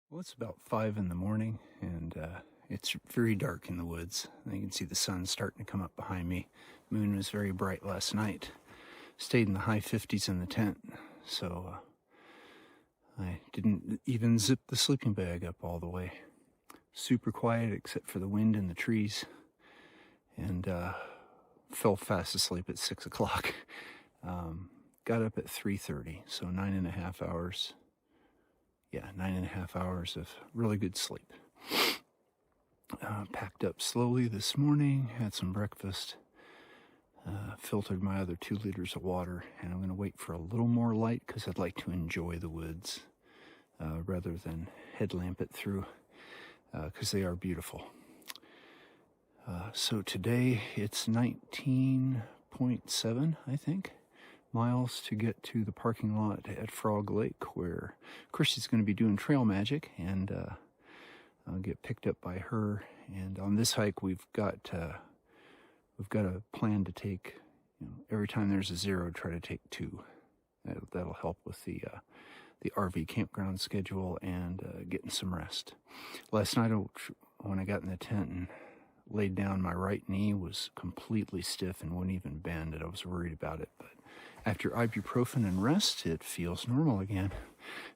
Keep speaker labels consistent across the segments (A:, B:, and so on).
A: Well, it's about 5 in the morning, and it's very dark in the woods. And you can see the sun starting to come up behind me. Moon was very bright last night. Stayed in the high 50s in the tent, so I didn't even zip the sleeping bag up all the way. Super quiet except for the wind in the trees, and fell fast asleep at 6 o'clock. Got up at 3:30, so 9.5 hours. Yeah, 9.5 hours of really good sleep. Packed up slowly this morning, had some breakfast, filtered my other 2 liters of water, and I'm going to wait for a little more light because I'd like to enjoy the woods rather than headlamp it through because they are beautiful. So today it's 19.7, I think, miles to get to the parking lot at Frog Lake, where Christy's going to be doing trail magic, and I'll get picked up by her. And on this hike, we've got a plan to take, every time there's a 0, try to take 2. That'll help with the RV campground schedule and getting some rest. Last night, when I got in the tent and laid down, my right knee was completely stiff and wouldn't even bend, and I was worried about it. But after ibuprofen and rest, it feels normal again.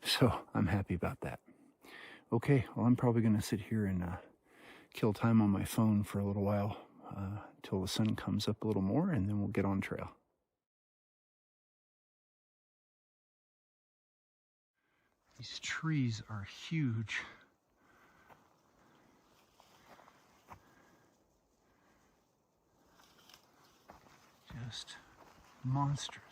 A: So I'm happy about that. Okay, well, I'm probably going to sit here and kill time on my phone for a little while till the sun comes up a little more, and then we'll get on trail. These trees are huge. Just monstrous.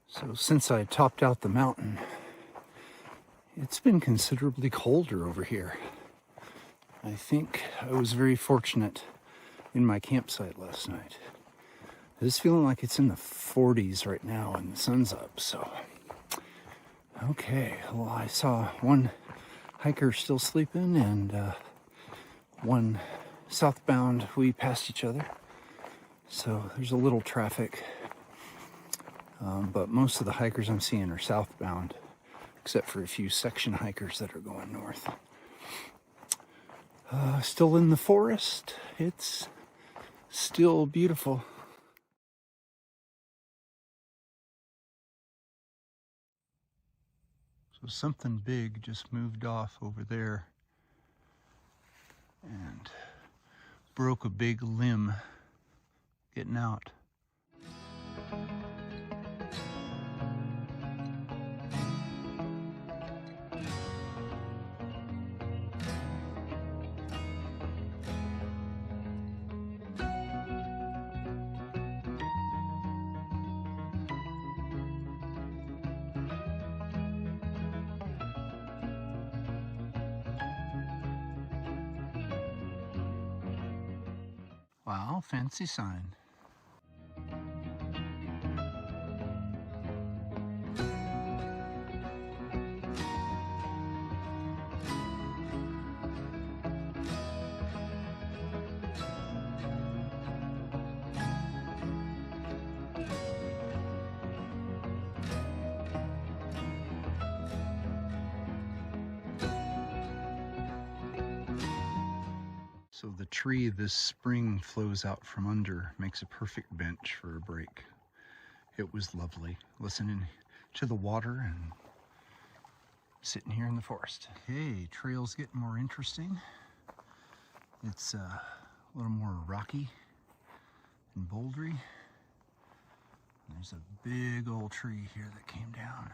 A: So since I topped out the mountain, it's been considerably colder over here. I think I was very fortunate in my campsite last night. It's feeling like it's in the 40s right now and the sun's up, so. Okay, well, I saw one hiker still sleeping and one southbound. We passed each other, so there's a little traffic. But most of the hikers I'm seeing are southbound, except for a few section hikers that are going north. Still in the forest. It's still beautiful. So something big just moved off over there and broke a big limb getting out. Wow, fancy sign. So the tree this spring flows out from under makes a perfect bench for a break. It was lovely listening to the water and sitting here in the forest. Okay, trail's getting more interesting. It's a little more rocky and bouldery. There's a big old tree here that came down.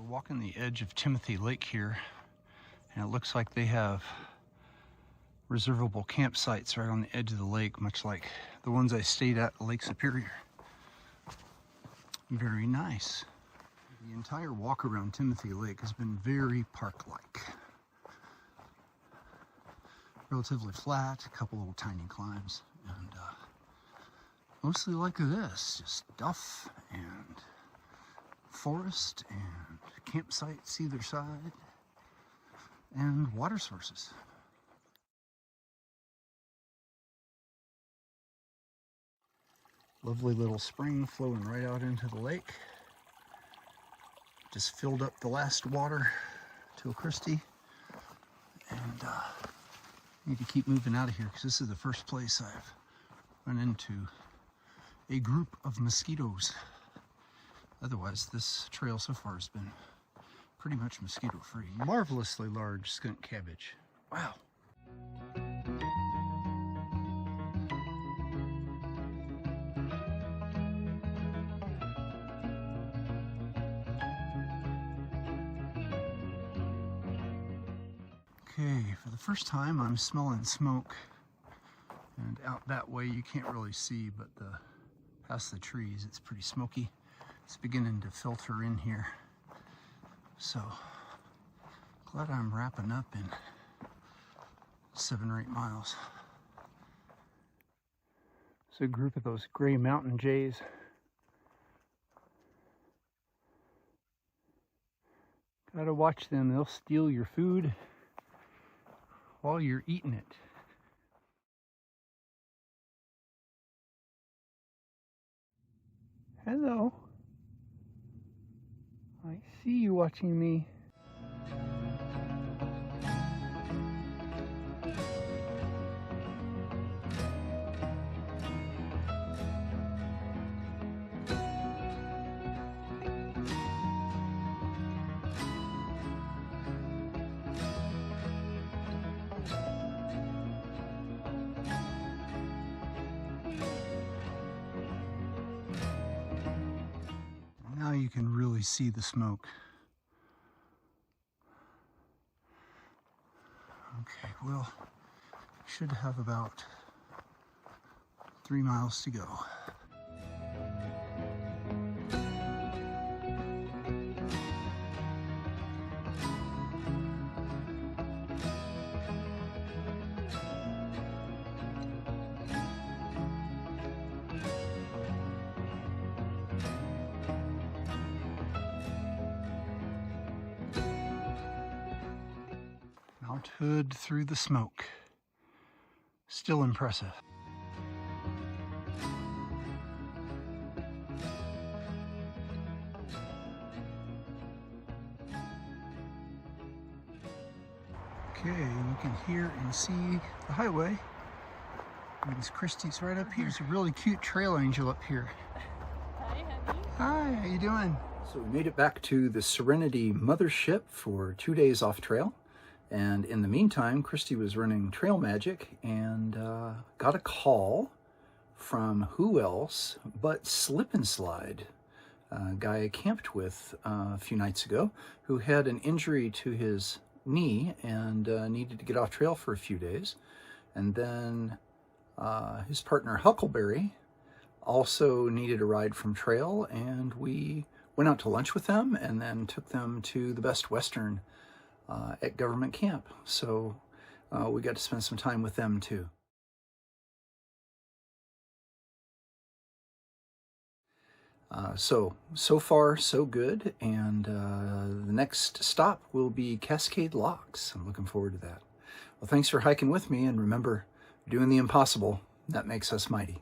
A: Walking the edge of Timothy Lake here, and it looks like they have reservable campsites right on the edge of the lake, much like the ones I stayed at Lake Superior. Very nice. The entire walk around Timothy Lake has been very park-like. Relatively flat, a couple little tiny climbs, and mostly like this, just stuff and forest and campsites either side and water sources. Lovely little spring flowing right out into the lake. Just filled up the last water till Christy, and need to keep moving out of here because this is the first place I've run into a group of mosquitoes. Otherwise, this trail so far has been pretty much mosquito-free. Marvelously large skunk cabbage. Wow. Okay, for the first time I'm smelling smoke, and out that way you can't really see, but past the trees it's pretty smoky. It's beginning to filter in here. So, glad I'm wrapping up in 7 or 8 miles. It's a group of those gray mountain jays. Gotta watch them, they'll steal your food while you're eating it. Hello. I see you watching me. Now you can really see the smoke. Okay, well, should have about 3 miles to go. Mount Hood through the smoke. Still impressive. Okay, you can hear and see the highway. And Christy's right up here. There's a really cute trail angel up here.
B: Hi, honey.
A: Hi, how you doing? So we made it back to the Serenity mothership for 2 days off trail. And in the meantime, Christy was running Trail Magic and got a call from who else but Slip and Slide, a guy I camped with a few nights ago who had an injury to his knee and needed to get off trail for a few days. And then his partner Huckleberry also needed a ride from trail, and we went out to lunch with them and then took them to the Best Western at government camp. So we got to spend some time with them too. So far, so good. And the next stop will be Cascade Locks. I'm looking forward to that. Well, thanks for hiking with me. And remember, doing the impossible, that makes us mighty.